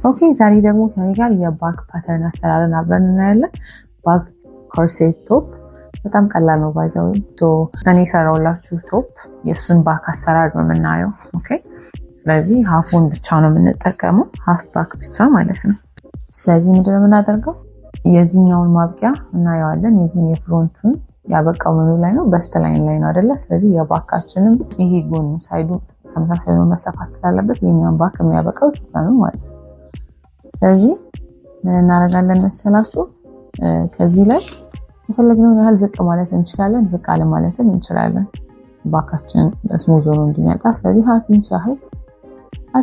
ኦኬ ዛሬ ደግሞ ከኔ ጋር የባክ ፓተርን አሰራርን አብረን እናያለን። ባክ ኮርሴት ቶፕ በጣም ቀላል ነው ባይዘው እኔ ሰራውላችሁ ቶፕ የሱን ባክ አሰራር ነው የምናየው። ኦኬ ስለዚህ ሃፉን ብቻ ነው የምንጠቀመው፣ ሃፍ ባክ ብቻ ማለት ነው። ስለዚህ ምንድነው የምናደርገው የዚህኛውን ማብቂያ እናየዋለን። የዚህን የፍሮንቱን ያበቃው ምኑ ላይ ነው? በስተ ላይን ላይ ነው አይደለ? ስለዚህ የባካችንም ይሄ ጎኑ ሳይዱ ተመሳሳይ ነው መሰፋት ስላለበት የኛውን ባክ የሚያበቃው እዚህ ጋር ነው ማለት ነው። ስለዚህ ምን እናደርጋለን መሰላችሁ? ከዚህ ላይ የፈለግነውን ያህል ዝቅ ማለት እንችላለን፣ ዝቅ አለ ማለትም እንችላለን። ባካችን ስሙዝ ሆኖ እንዲመጣ ስለዚህ ሃፍ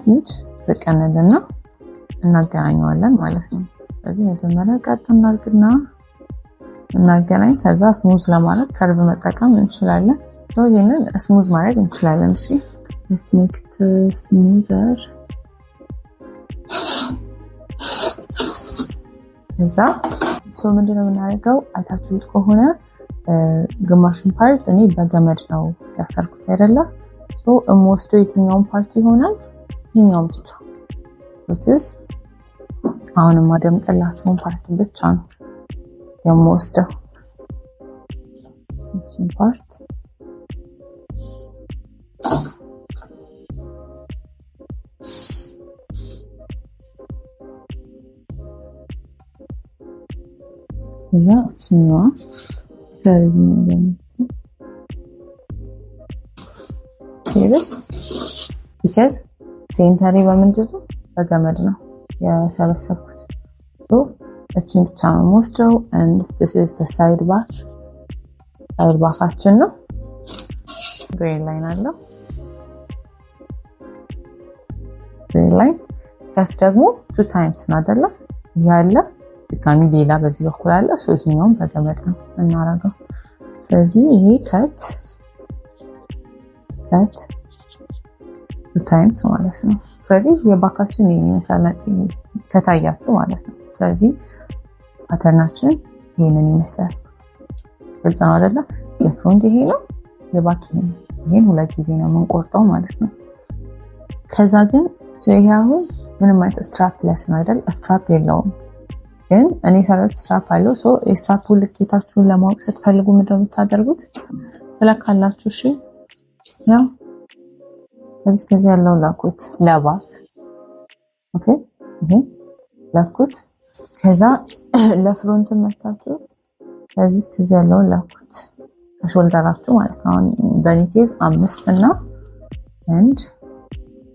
ኢንች ዝቅ እንልና እናገናኘዋለን ማለት ነው። ስለዚህ መጀመሪያ ቀጥ እናገናኝ፣ ከዛ ስሙዝ ለማድረግ ከርቭ መጠቀም እንችላለን። ይሄንን ስሙዝ ማድረግ እንችላለን። እሺ let's make it smoother። እዛ ምንድነው የምናደርገው አይታችሁት ከሆነ ግማሹን ፓርት እኔ በገመድ ነው ያሰርኩት አይደለ? እምወስደው የትኛውን ፓርት ይሆናል? ይሄኛውን ብቻ which is አሁንም ማደምቀላችሁን ፓርት ብቻ ነው የምወስደው። እቺን ፓርት ያ ሲኖ because ሴንተሪ በምንድነው በገመድ ነው የሰበሰብኩት። እቺን ብቻ ነው የምወስደው and this is the side back ነው። ግሬን ላይን አለው ግሬን ላይን ከፍ ደግሞ 2 times ነው አይደለ? ያለ ድጋሚ ሌላ በዚህ በኩል አለ። ይሄኛውን በገመድ ነው እናረጋው። ስለዚህ ይሄ ከት 2 times ማለት ነው። ስለዚህ የባካችን ይሄን ይመስላል ከታያችሁ ማለት ነው። ስለዚህ ፓተርናችን ይሄንን ይመስላል። ግልጽ ነው አይደለ? የፍሮንት ይሄ ነው፣ የባክ ይሄ ነው። ይሄን ሁለት ጊዜ ነው የምንቆርጠው ማለት ነው። ከዛ ግን ይሄ አሁን ምንም አይነት ስትራፕ ለስ ነው አይደል? ስትራፕ የለውም ግን እኔ ሰራሁት ስትራፕ አለው። የስትራፕ ልኬታችሁን ለማወቅ ስትፈልጉ ምንድነው የምታደርጉት? ትለካላችሁ። እሺ ያው ከዚህ ያለው ላኩት ለባክ ኦኬ ይሄ ላኩት። ከዛ ለፍሮንት መታችሁ ከዚህ ያለው ላኩት ከሾልደራችሁ ማለት ነው። አሁን በኔ ኬዝ 5 እና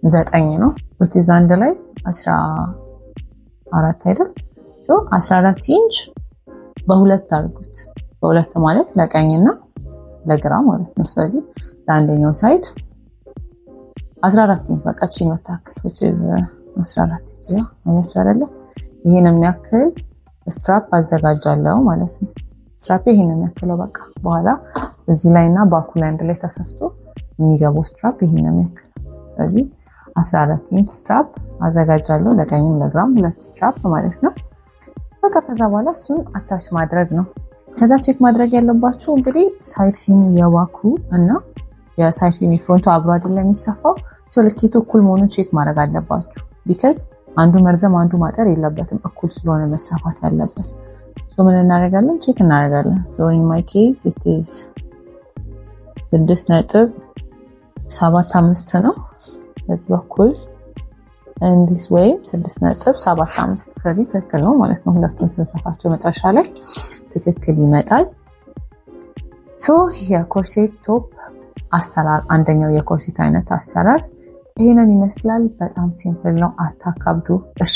9 ነው which is አንድ ላይ 14 አይደል? 14 ኢንች በሁለት አድርጉት። በሁለት ማለት ለቀኝና ለግራ ማለት ነው። ስለዚህ ለአንደኛው ሳይድ 14 ኢንች በቃችን መታከል which is 14 ኢንች ነው ማለት አይደለ? ይሄን የሚያክል ስትራፕ አዘጋጃለሁ ማለት ነው። ስትራፕ ይሄን የሚያክለው በቃ በኋላ እዚህ ላይና ባኩ ላይ አንድ ላይ ተሰፍቶ የሚገባው ስትራፕ ይሄን የሚያክል። ስለዚህ 14 ኢንች ስትራፕ አዘጋጃለሁ ለቀኝም ለግራም ሁለት ስትራፕ ማለት ነው። በቃ ከዛ በኋላ እሱን አታች ማድረግ ነው። ከዛ ቼክ ማድረግ ያለባችሁ እንግዲህ ሳይድ ሲሙ የባኩ እና የሳይድ ሲሙ ፍሮንቱ አብሮ አይደለም የሚሰፋው። ልኬቱ እኩል መሆኑን ቼክ ማድረግ አለባችሁ። because አንዱ መርዘም አንዱ ማጠር የለበትም፣ እኩል ስለሆነ መሰፋት ያለበት። ምን እናደርጋለን? ቼክ እናደርጋለን። in my case it is 6.75 ነው በዚህ በኩል and this way 6.75 ስለዚህ ትክክል ነው ማለት ነው። ሁለቱን ስንሰፋቸው መጨረሻ ላይ ትክክል ይመጣል። የኮርሴት ቶፕ አሰራር አንደኛው የኮርሴት አይነት አሰራር ይሄንን ይመስላል። በጣም ሲምፕል ነው፣ አታካብዱ። እሺ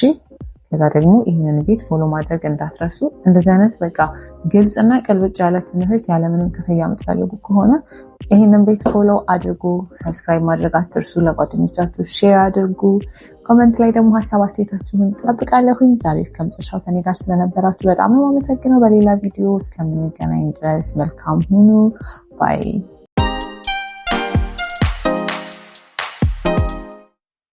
ከዛ ደግሞ ይሄንን ቤት ፎሎ ማድረግ እንዳትረሱ። እንደዚህ አይነት በቃ ግልጽና ቅልብጭ ያለ ትምህርት ያለምንም ክፍያ የምትፈልጉ ከሆነ ይሄንን ቤት ፎሎ አድርጉ። ሰብስክራይብ ማድረግ አትርሱ። ለጓደኞቻችሁ ሼር አድርጉ። ኮሜንት ላይ ደግሞ ሐሳብ አስተያየታችሁን ጠብቃለሁኝ። ዛሬ እስከመጨረሻው ከኔ ጋር ስለነበራችሁ በጣም ነው የማመሰግነው። በሌላ ቪዲዮ እስከምንገናኝ ድረስ መልካም ሁኑ። ባይ